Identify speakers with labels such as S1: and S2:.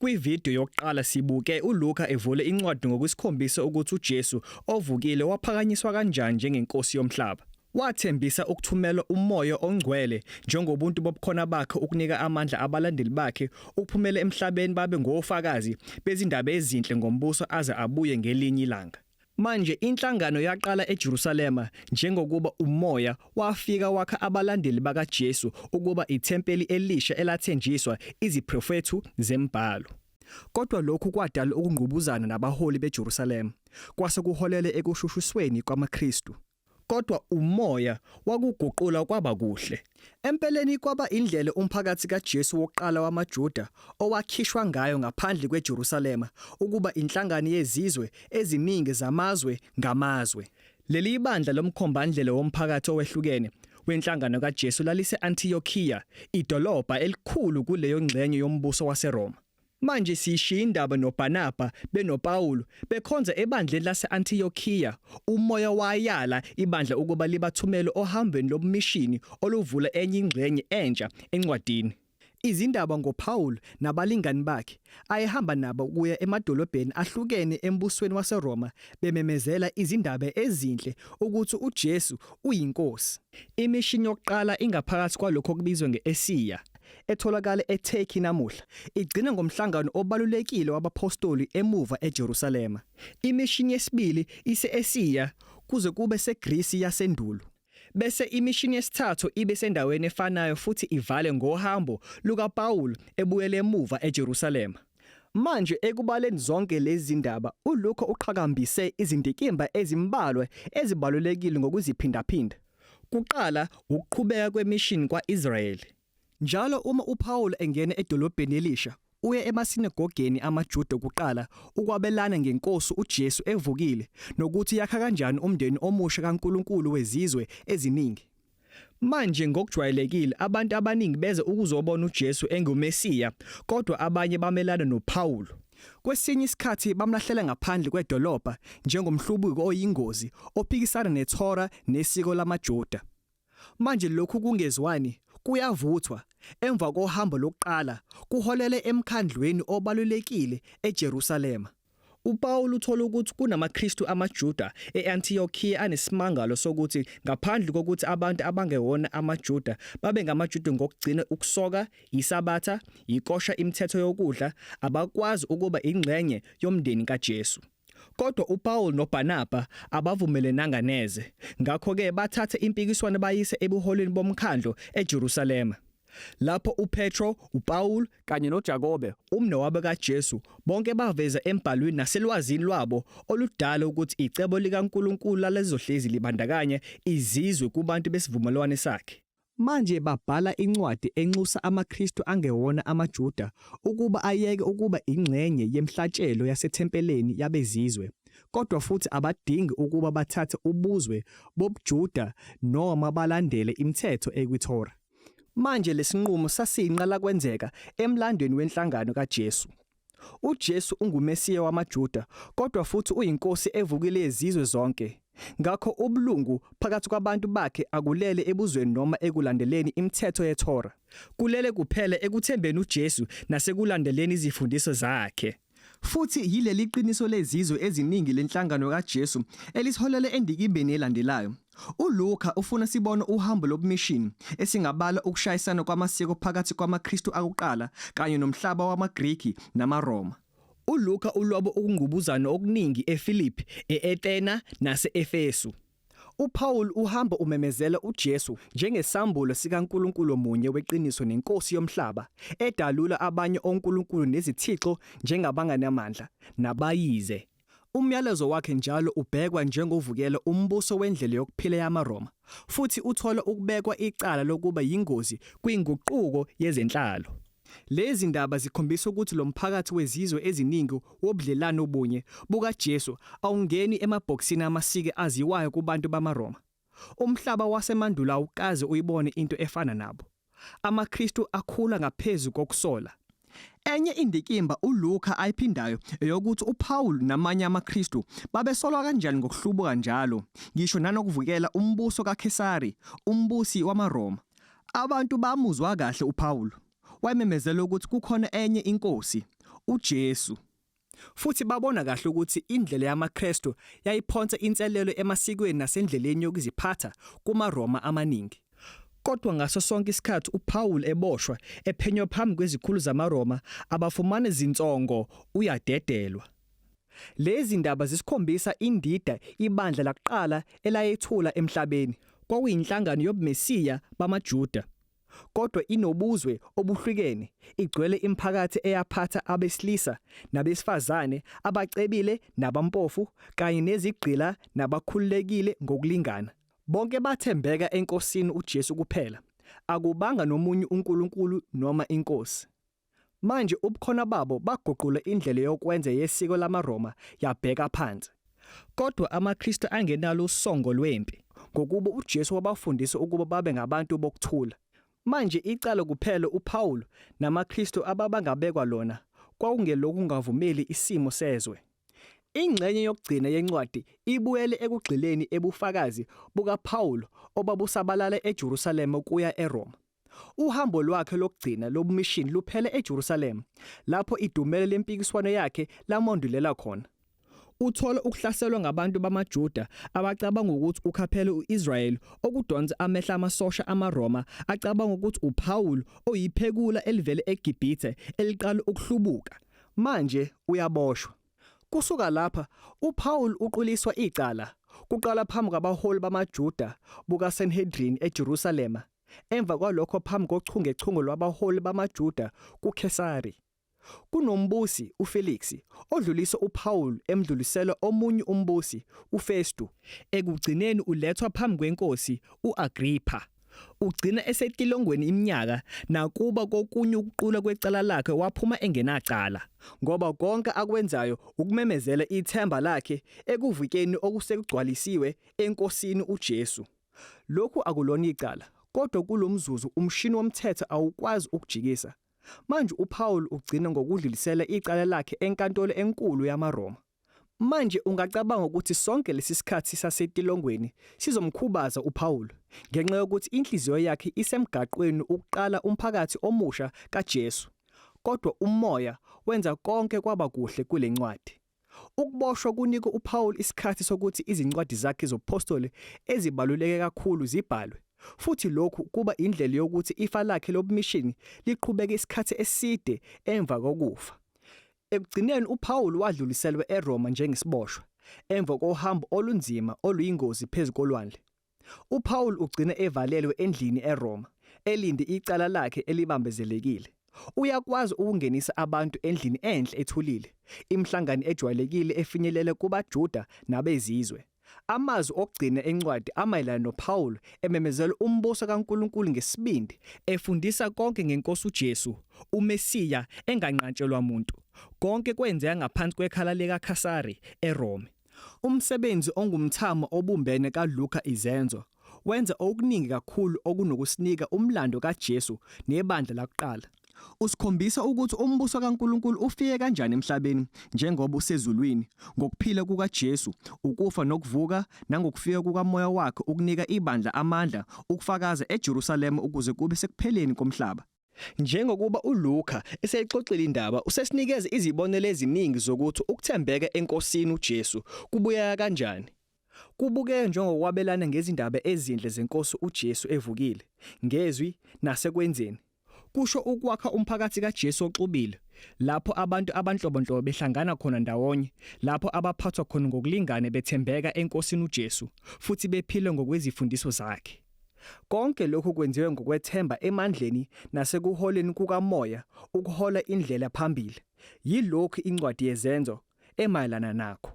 S1: Kwividiyo yokuqala sibuke uLuka evule incwadi ngokusikhombisa ukuthi uJesu ovukile waphakanyiswa kanjani njengenkosi yomhlaba. Wathembisa ukuthumela umoya ongcwele njengobuntu bobukhona bakhe ukunika amandla abalandeli bakhe ukuphumela emhlabeni babe ngofakazi bezindaba ezinhle ngombuso aze abuye ngelinye ilanga. Manje inhlangano yaqala eJerusalema njengokuba umoya wafika wakha abalandeli bakaJesu ukuba ithempeli elisha elathenjiswa iziprofethu zembhalo. Kodwa lokhu kwadala ukungqubuzana nabaholi beJerusalema, kwase kuholele ekushushusweni kwamaKristu. Kodwa umoya wakuguqula kwaba kuhle. Empeleni kwaba indlela umphakathi kaJesu wokuqala wamaJuda owakhishwa ngayo ngaphandle kweJerusalema ukuba inhlangano yezizwe eziningi zamazwe ngamazwe. Leli ibandla lomkhombandlela womphakathi owehlukene wenhlangano kaJesu lalise-Antiochiya, idolobha elikhulu kuleyo ngxenye yombuso waseRoma. Manje sishiya indaba noBarnaba benoPawulu bekhonza ebandleni lase-Antiochiya. Umoya wayala ibandla ukuba libathumele ohambweni lomishini oluvula enye ingxenye entsha encwadini. Izindaba ngoPawulu nabalingani bakhe ayehamba nabo kuya emadolobheni ahlukene embusweni waseRoma bememezela izindaba ezinhle ukuthi uJesu uyinkosi. Imishini yokuqala ingaphakathi kwalokho okubizwa nge-Asiya etholakala eTurkey namuhla, igcina ngomhlangano obalulekile wabapostoli emuva eJerusalema. Imishini yesibili ise-Asiya kuze kube seGrisi yasendulo. Bese imishini yesithathu ibe sendaweni efanayo futhi ivale ngohambo lukaPawulu ebuyele emuva eJerusalema. Manje ekubaleni zonke lezi zindaba uLuka uqhakambise izindikimba ezimbalwa ezibalulekile ngokuziphindaphinda. Kuqala, ukuqhubeka kwemishini kwaIsrayeli. Njalo uma uPawulu engena edolobheni elisha, uye emasinagogeni amaJuda kuqala ukwabelana ngenkosi uJesu evukile nokuthi yakha kanjani umndeni omusha kaNkulunkulu wezizwe eziningi. Manje ngokujwayelekile abantu abaningi beze ukuzobona uJesu enguMesiya, kodwa abanye bamelana noPawulu. Kwesinye isikhathi bamlahlela ngaphandle kwedolobha njengomhlubuki oyingozi ophikisana neThora nesiko lamaJuda. Manje lokhu kungezwani kuyavuthwa emva kohambo lokuqala kuholele emkhandlweni obalulekile eJerusalema. uPawulu uthola ukuthi kunamaKristu amaJuda eAntiochiya anesimangalo sokuthi ngaphandle kokuthi abantu abangewona amaJuda babe ngamaJuda ngokugcina ukusoka, iSabatha, ikosha imithetho yokudla, abakwazi ukuba ingxenye yomndeni kaJesu. Kodwa uPawulu noBarnaba abavumelenanga neze. Ngakho-ke bathatha impikiswano bayise ebuholweni bomkhandlo eJerusalema. Lapho uPetro, uPawulu kanye noJakobe, umnewabo kaJesu, bonke baveza embhalweni naselwazini lwabo oludala ukuthi icebo likaNkulunkulu lalezohlezi libandakanya izizwe kubantu besivumelwano sakhe. Manje babhala incwadi enxusa amaKristu angewona amaJuda ukuba ayeke ukuba ingxenye yemhlatshelo yasethempeleni yabezizwe, kodwa futhi abadingi ukuba bathathe ubuzwe bobuJuda noma balandele imithetho ekwiThora. Manje lesinqumo sasiyinqala kwenzeka emlandweni wenhlangano kaJesu. uJesu unguMesiya wamaJuda, kodwa futhi uyinkosi evukile yezizwe zonke. Ngakho ubulungu phakathi kwabantu bakhe akulele ebuzweni noma ekulandeleni imithetho yeThora. Kulele kuphela ekuthembeni uJesu nasekulandeleni izifundiso zakhe. Futhi yileli qiniso lezizwe eziningi lenhlangano kaJesu elisiholele endikimbeni elandelayo. uLuka ufuna sibone uhambo lobumishini esingabala ukushayisana kwamasiko phakathi kwamaKristu akuqala kanye nomhlaba wamaGriki namaRoma. uLuka ulwabo ukungqubuzana okuningi eFilipi, eAthena nase-Efesu. uPawulu uhamba umemezela uJesu njengesambulo sikaNkulunkulu omunye weqiniso nenkosi yomhlaba, edalula abanye onkulunkulu nezithixo njengabanganamandla nabayize. Umyalezo wakhe njalo ubhekwa njengovukela umbuso wendlela yokuphila yamaRoma, futhi uthola ukubekwa icala lokuba yingozi kwinguquko yezenhlalo. Lezi ndaba zikhombisa ukuthi lo mphakathi wezizwe eziningi wobudlelwano obunye bukaJesu awungeni emabhokisini amasiko aziwayo kubantu bamaRoma. Umhlaba wasemandulo awukaze uyibone into efana nabo. AmaKristu akhula ngaphezulu kokusola. Enye indikimba uLuka ayiphindayo eyokuthi uPawulu namanye amaKristu babesolwa kanjani ngokuhlubuka njalo, ngisho nanokuvukela umbuso kaKesari, umbusi wamaRoma. Abantu bamuzwa kahle uPawulu. Wayememezela ukuthi kukhona enye inkosi, uJesu. Futhi babona kahle ukuthi indlela yamaKristu yayiphonsa inselelo emasikweni nasendleleni yokuziphatha kumaRoma amaningi. Kodwa ngaso sonke isikhathi uPaul eboshwa ephenywa phambi kwezikhulu zamaRoma abafumana izinsongo uyadedelwa. Lezi ndaba zisikhombisa indida ibandla laqala elayethula emhlabeni kwakuyinhlangano yobuMesiya bamaJuda. Kodwa inobuzwe obuhlukene igcwele imiphakathi eyaphatha abesilisa nabesifazane abacebile nabampofu kanye nezigqila nabakhululekile ngokulingana. Bonke bathembeka enkosini uJesu kuphela. Akubanga nomunye uNkulunkulu noma inkosi. Manje ubukhona babo baguqula indlela yokwenza yesiko lamaRoma yabheka phansi. Kodwa amaKristu angenalo usongo lwempi ngokuba uJesu wabafundisa ukuba babe ngabantu bokuthula. Manje icala kuphela uPaul namaKristu ababangabekwa lona kwakungeloku ngavumeli isimo sezwe. Ingxenye yokugcina yencwadi ibuyele ekugxileni ebufakazi bukaPaul obabusabalala eJerusalema kuya eRoma. Uhambo lwakhe lokugcina lobumishini luphele eJerusalema lapho idumela lempikiswano yakhe lamondulela khona. Uthola ukuhlaselwa ngabantu bamaJuda abacabanga ukuthi ukhaphele uIsrael okudonsa amehla amasosha amaRoma acabanga ukuthi uPaul oyiphekula elivele eGibhithe eliqala ukuhlubuka manje uyaboshwa. Kusuka lapha uPaul uquliswa icala kuqala phambi kwabaholi bamaJuda bukaSanhedrin eJerusalema emva kwalokho phambi kochungechunge lwabaholi bamaJuda kuKesari. Kunombusi uFelix odlulisa uPaul emdlulisela omunye umbusi uFestu. Ekugcineni ulethwa phambi kwenkosi uAgrippa. Ugcina esetilongweni iminyaka nakuba kokunye ukuqula kwecala lakhe waphuma engenacala ngoba konke akwenzayo ukumemezela ithemba lakhe ekuvikeni okusekugcwalisiwe enkosini uJesu. Lokhu akulona icala kodwa kulomzuzu umshini womthetho awukwazi ukujikisa. Manje uPaul ugcina ngokudlulisela icala lakhe enkantolo enkulu yamaRoma. Manje ungacabanga ukuthi sonke lesisikhathi sasetilongweni sizomkhubaza uPaul ngenxa yokuthi inhliziyo yakhe isemgaqweni ukuqala umphakathi omusha kaJesu. Kodwa umoya wenza konke kwaba kuhle kule ncwadi. Ukuboshwa kunika uPaul isikhathi sokuthi izincwadi zakhe zobapostoli ezibaluleke kakhulu zibhalwe. Futhi lokhu kuba indlela yokuthi ifa lakhe lobumishini liqhubeke isikhathi eside emva kokufa. Ekugcineni uPaul wadluliselwa eRoma njengesiboshwa emva kohambo olunzima oluyingozi phezulu kolwandle. uPaul ugcina evalelwe endlini eRoma elinde icala lakhe elibambezelekile. Uyakwazi ukungenisa abantu endlini enhle ethulile, imhlangano ejwayelekile efinyelele kubaJuda nabezizwe. Amazwi okugcina encwadi amayelana noPaul ememezela umbuso kaNkuluNkulu ngesibindi, efundisa konke ngenkosi uJesu, uMesiya enganqatshelwa umuntu. Konke kwenzeka ngaphansi kwekhala likaKesari eRome. Umsebenzi ongumthamo obumbene kaLuka izenzo wenza okuningi kakhulu okunokusinika umlando kaJesu nebandla lakuqala. Usikhombisa ukuthi umbuso kaNkuluNkulu ufike kanjani emhlabeni njengoba usezulwini ngokuphila kukaJesu, ukufa nokuvuka nangokufika kukaMoya wakhe ukunika ibandla amandla ukufakaza eJerusalema ukuze kube sekupheleni komhlaba. Njengokuba uLuka eseyixoxile indaba usesinikeza izibonelo eziningi zokuthi ukuthembeka enkosini uJesu kubuya kanjani. Kubukeka njengokwabelana ngezindaba ezinhle zenkosi uJesu evukile, ngezwi nasekwenzeni. Kusho ukwakha umphakathi kaJesu oxubile, lapho abantu abanhlobonhlobo behlangana khona ndawonye, lapho abaphathwa khona ngokulingana bethembeka enkosini uJesu, futhi bephile ngokwezifundiso zakhe. Konke lokhu kwenziwe ngokwethemba emandleni nasekuholeni kukaMoya ukuhola indlela phambili. Yilokhu incwadi yezenzo emayelana nakho.